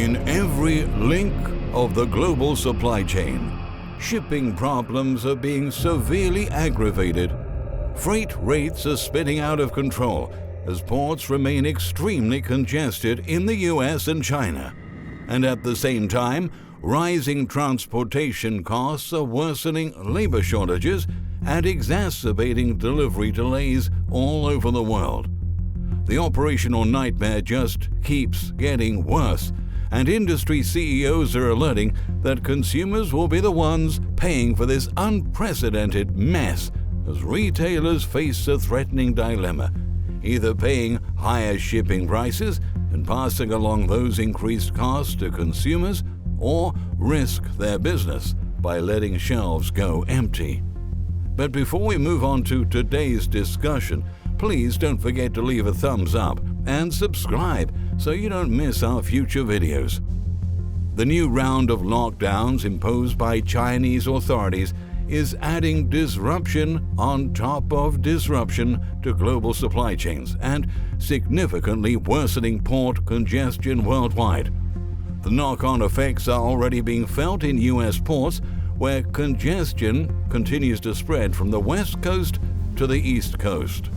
In every link of the global supply chain, shipping problems are being severely aggravated. Freight rates are spinning out of control as ports remain extremely congested in the US and China. And at the same time, rising transportation costs are worsening labor shortages and exacerbating delivery delays all over the world. The operational nightmare just keeps getting worse, and industry CEOs are alerting that consumers will be the ones paying for this unprecedented mess as retailers face a threatening dilemma, either paying higher shipping prices and passing along those increased costs to consumers, or risk their business by letting shelves go empty. But before we move on to today's discussion, please don't forget to leave a thumbs up and subscribe so you don't miss our future videos. The new round of lockdowns imposed by Chinese authorities is adding disruption on top of disruption to global supply chains and significantly worsening port congestion worldwide. The knock-on effects are already being felt in US ports, where congestion continues to spread from the west coast to the east coast.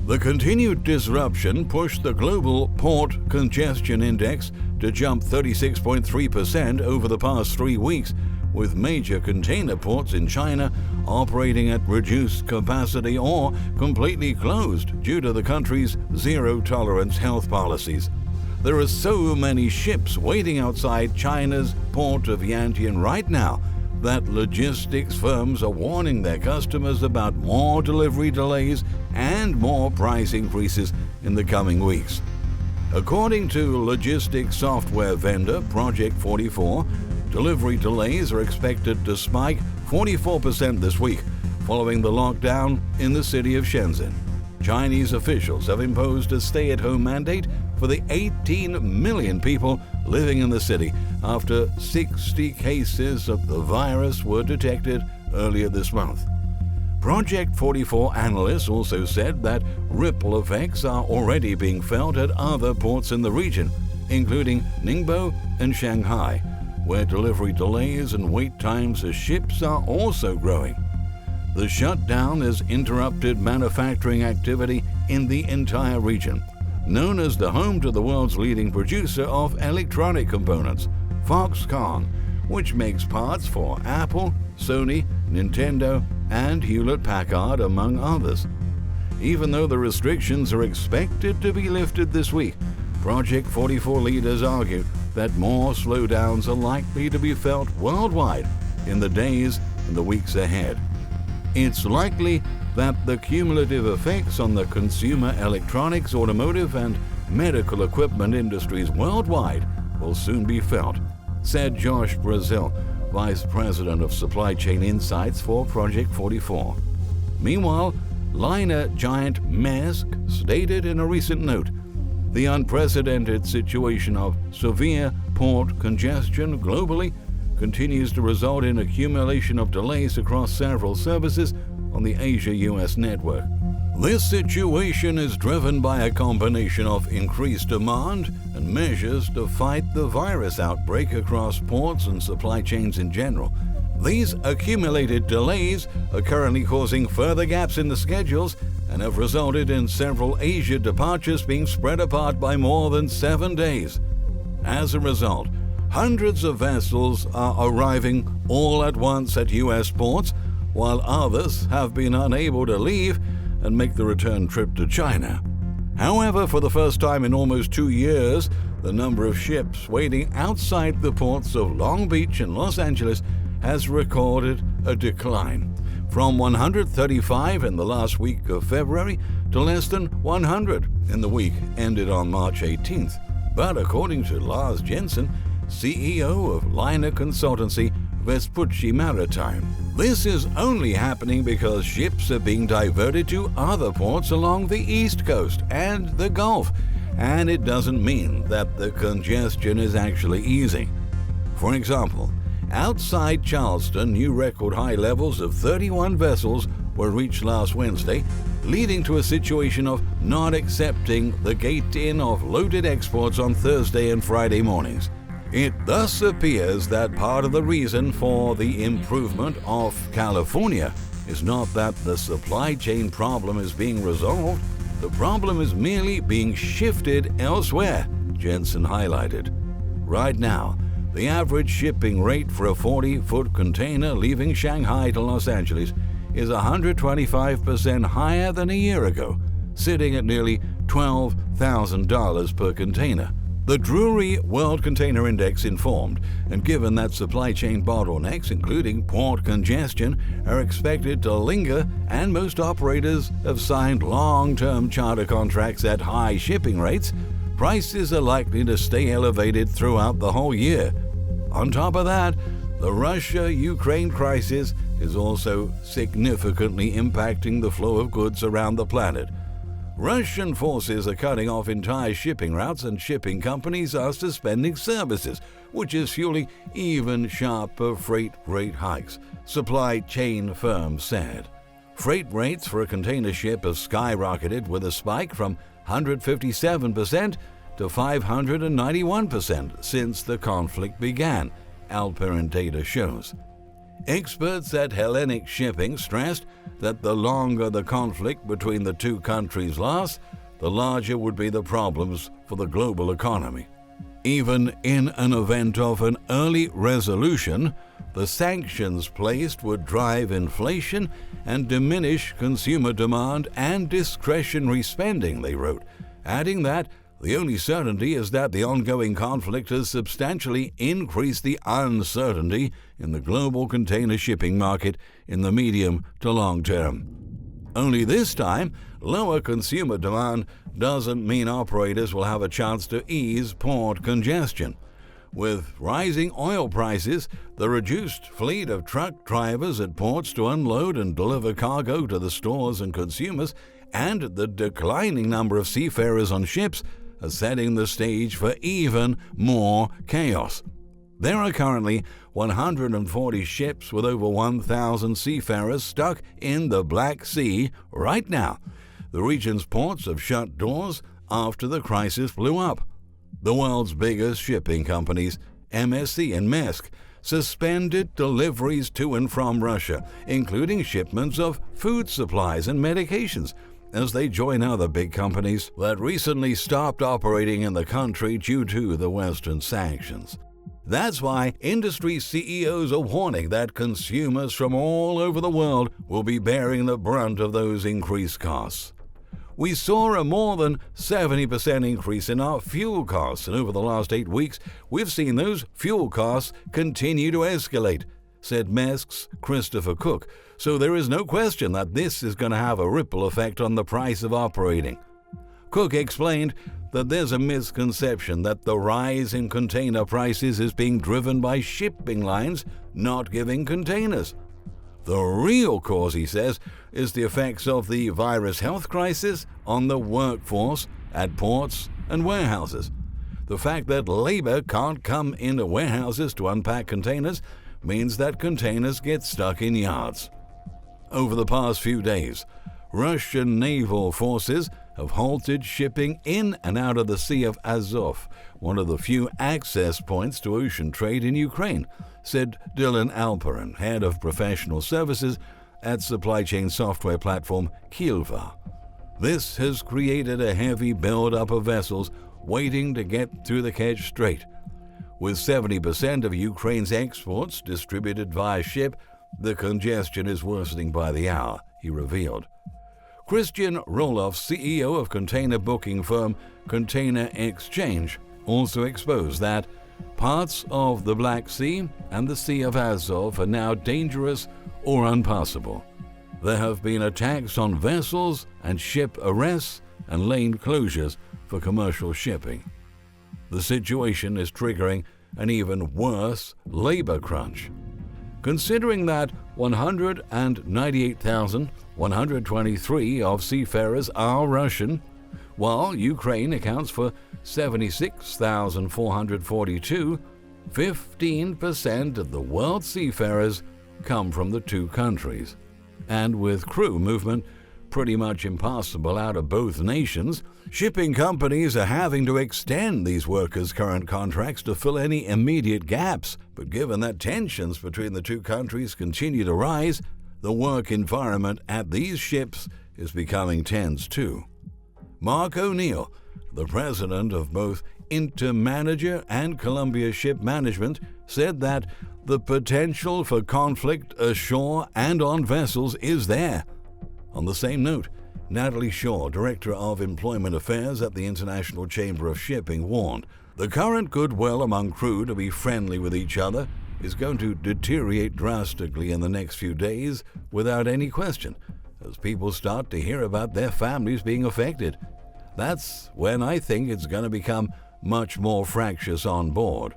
The continued disruption pushed the global port congestion index to jump 36.3% over the past 3 weeks, with major container ports in China operating at reduced capacity or completely closed due to the country's zero-tolerance health policies. There are so many ships waiting outside China's port of Yantian right now that logistics firms are warning their customers about more delivery delays and more price increases in the coming weeks. According to logistics software vendor Project 44, delivery delays are expected to spike 44% this week, following the lockdown in the city of Shenzhen. Chinese officials have imposed a stay-at-home mandate for the 18 million people living in the city after 60 cases of the virus were detected earlier this month. Project 44 analysts also said that ripple effects are already being felt at other ports in the region, including Ningbo and Shanghai, where delivery delays and wait times for ships are also growing. The shutdown has interrupted manufacturing activity in the entire region, known as the home to the world's leading producer of electronic components, Foxconn, which makes parts for Apple, Sony, Nintendo, and Hewlett-Packard, among others. Even though the restrictions are expected to be lifted this week, Project 44 leaders argue that more slowdowns are likely to be felt worldwide in the days and the weeks ahead. It's likely that the cumulative effects on the consumer electronics, automotive, and medical equipment industries worldwide will soon be felt, said Josh Brazil, Vice President of Supply Chain Insights for Project 44. Meanwhile, liner giant Maersk stated in a recent note, the unprecedented situation of severe port congestion globally continues to result in accumulation of delays across several services on the Asia-US network. This situation is driven by a combination of increased demand and measures to fight the virus outbreak across ports and supply chains in general. These accumulated delays are currently causing further gaps in the schedules and have resulted in several Asia departures being spread apart by more than 7 days. As a result, hundreds of vessels are arriving all at once at US ports, while others have been unable to leave and make the return trip to China. However, for the first time in almost 2 years, the number of ships waiting outside the ports of Long Beach and Los Angeles has recorded a decline, from 135 in the last week of February to less than 100 in the week ended on March 18th. But according to Lars Jensen, CEO of liner consultancy Vespucci Maritime, this is only happening because ships are being diverted to other ports along the East Coast and the Gulf, and it doesn't mean that the congestion is actually easing. For example, outside Charleston, new record high levels of 31 vessels were reached last Wednesday, leading to a situation of not accepting the gate-in of loaded exports on Thursday and Friday mornings. It thus appears that part of the reason for the improvement of California is not that the supply chain problem is being resolved, the problem is merely being shifted elsewhere, Jensen highlighted. Right now, the average shipping rate for a 40-foot container leaving Shanghai to Los Angeles is 125% higher than a year ago, sitting at nearly $12,000 per container. The Drewry World Container Index informed, and given that supply chain bottlenecks, including port congestion, are expected to linger and most operators have signed long-term charter contracts at high shipping rates, prices are likely to stay elevated throughout the whole year. On top of that, the Russia-Ukraine crisis is also significantly impacting the flow of goods around the planet. Russian forces are cutting off entire shipping routes and shipping companies are suspending services, which is fueling even sharper freight rate hikes, supply chain firms said. Freight rates for a container ship have skyrocketed with a spike from 157% to 591% since the conflict began, Alpine data shows. Experts at Hellenic Shipping stressed that the longer the conflict between the two countries lasts, the larger would be the problems for the global economy. Even in an event of an early resolution, the sanctions placed would drive inflation and diminish consumer demand and discretionary spending, they wrote, adding that the only certainty is that the ongoing conflict has substantially increased the uncertainty in the global container shipping market in the medium to long term. Only this time, lower consumer demand doesn't mean operators will have a chance to ease port congestion. With rising oil prices, the reduced fleet of truck drivers at ports to unload and deliver cargo to the stores and consumers, and the declining number of seafarers on ships are setting the stage for even more chaos. There are currently 140 ships with over 1,000 seafarers stuck in the Black Sea right now. The region's ports have shut doors after the crisis blew up. The world's biggest shipping companies, MSC and Maersk, suspended deliveries to and from Russia, including shipments of food supplies and medications, as they join other big companies that recently stopped operating in the country due to the Western sanctions. That's why industry CEOs are warning that consumers from all over the world will be bearing the brunt of those increased costs. We saw a more than 70% increase in our fuel costs, and over the last 8 weeks, we've seen those fuel costs continue to escalate, said Maersk's Christopher Cook. So there is no question that this is going to have a ripple effect on the price of operating. Cook explained that there's a misconception that the rise in container prices is being driven by shipping lines not giving containers. The real cause, he says, is the effects of the virus health crisis on the workforce at ports and warehouses. The fact that labor can't come into warehouses to unpack containers means that containers get stuck in yards. Over the past few days, Russian naval forces have halted shipping in and out of the Sea of Azov, one of the few access points to ocean trade in Ukraine, said Dylan Alperin, head of professional services at supply chain software platform Kielva. This has created a heavy buildup of vessels waiting to get through the Kerch Strait. With 70% of Ukraine's exports distributed via ship, the congestion is worsening by the hour, he revealed. Christian Roloff, CEO of container booking firm Container Exchange, also exposed that parts of the Black Sea and the Sea of Azov are now dangerous or unpassable. There have been attacks on vessels and ship arrests and lane closures for commercial shipping. The situation is triggering an even worse labor crunch. Considering that 198,123 of seafarers are Russian, while Ukraine accounts for 76,442, 15% of the world's seafarers come from the two countries. And with crew movement pretty much impossible out of both nations, shipping companies are having to extend these workers' current contracts to fill any immediate gaps. But given that tensions between the two countries continue to rise, the work environment at these ships is becoming tense too. Mark O'Neill, the president of both Intermanager and Columbia Ship Management, said that the potential for conflict ashore and on vessels is there. On the same note, Natalie Shaw, Director of Employment Affairs at the International Chamber of Shipping, warned the current goodwill among crew to be friendly with each other is going to deteriorate drastically in the next few days without any question, as people start to hear about their families being affected. That's when I think it's going to become much more fractious on board.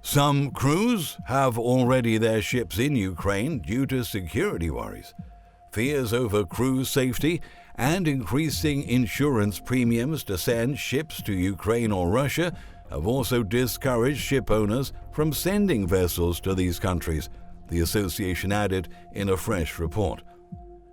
Some crews have already their ships in Ukraine due to security worries. Fears over crew safety and increasing insurance premiums to send ships to Ukraine or Russia have also discouraged ship owners from sending vessels to these countries, the association added in a fresh report.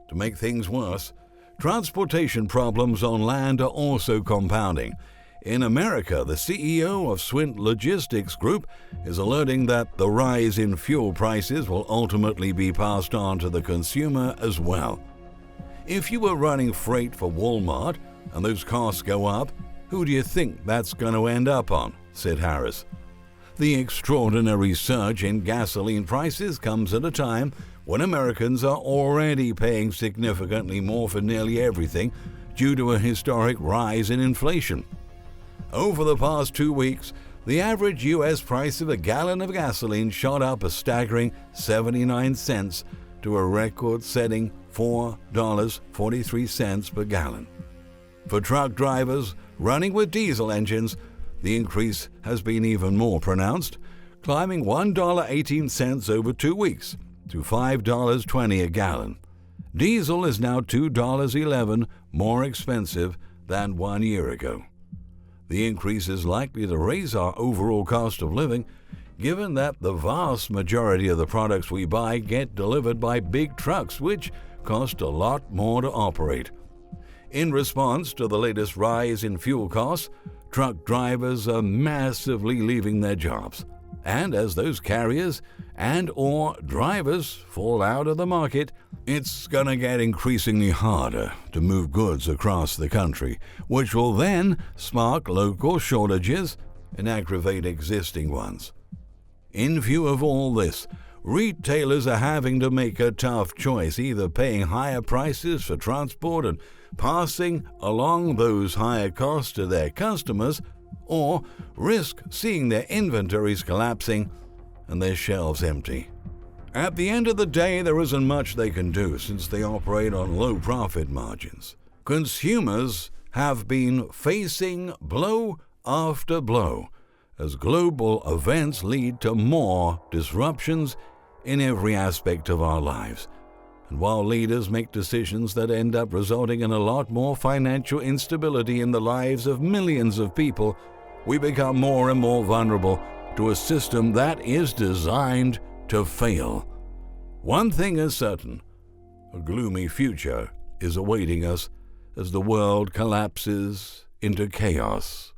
To make things worse, transportation problems on land are also compounding. In America, the CEO of Swint Logistics Group is alerting that the rise in fuel prices will ultimately be passed on to the consumer as well. If you were running freight for Walmart and those costs go up, who do you think that's going to end up on? Said Harris. The extraordinary surge in gasoline prices comes at a time when Americans are already paying significantly more for nearly everything due to a historic rise in inflation. Over the past 2 weeks, the average U.S. price of a gallon of gasoline shot up a staggering 79 cents to a record-setting $4.43 per gallon. For truck drivers running with diesel engines, the increase has been even more pronounced, climbing $1.18 over 2 weeks to $5.20 a gallon. Diesel is now $2.11 more expensive than 1 year ago. The increase is likely to raise our overall cost of living, given that the vast majority of the products we buy get delivered by big trucks, which cost a lot more to operate. In response to the latest rise in fuel costs, truck drivers are massively leaving their jobs. And as those carriers and/or drivers fall out of the market, it's going to get increasingly harder to move goods across the country, which will then spark local shortages and aggravate existing ones. In view of all this, retailers are having to make a tough choice, either paying higher prices for transport and passing along those higher costs to their customers, or risk seeing their inventories collapsing and their shelves empty. At the end of the day, there isn't much they can do since they operate on low profit margins. Consumers have been facing blow after blow as global events lead to more disruptions in every aspect of our lives. And while leaders make decisions that end up resulting in a lot more financial instability in the lives of millions of people, we become more and more vulnerable to a system that is designed to fail. One thing is certain: a gloomy future is awaiting us as the world collapses into chaos.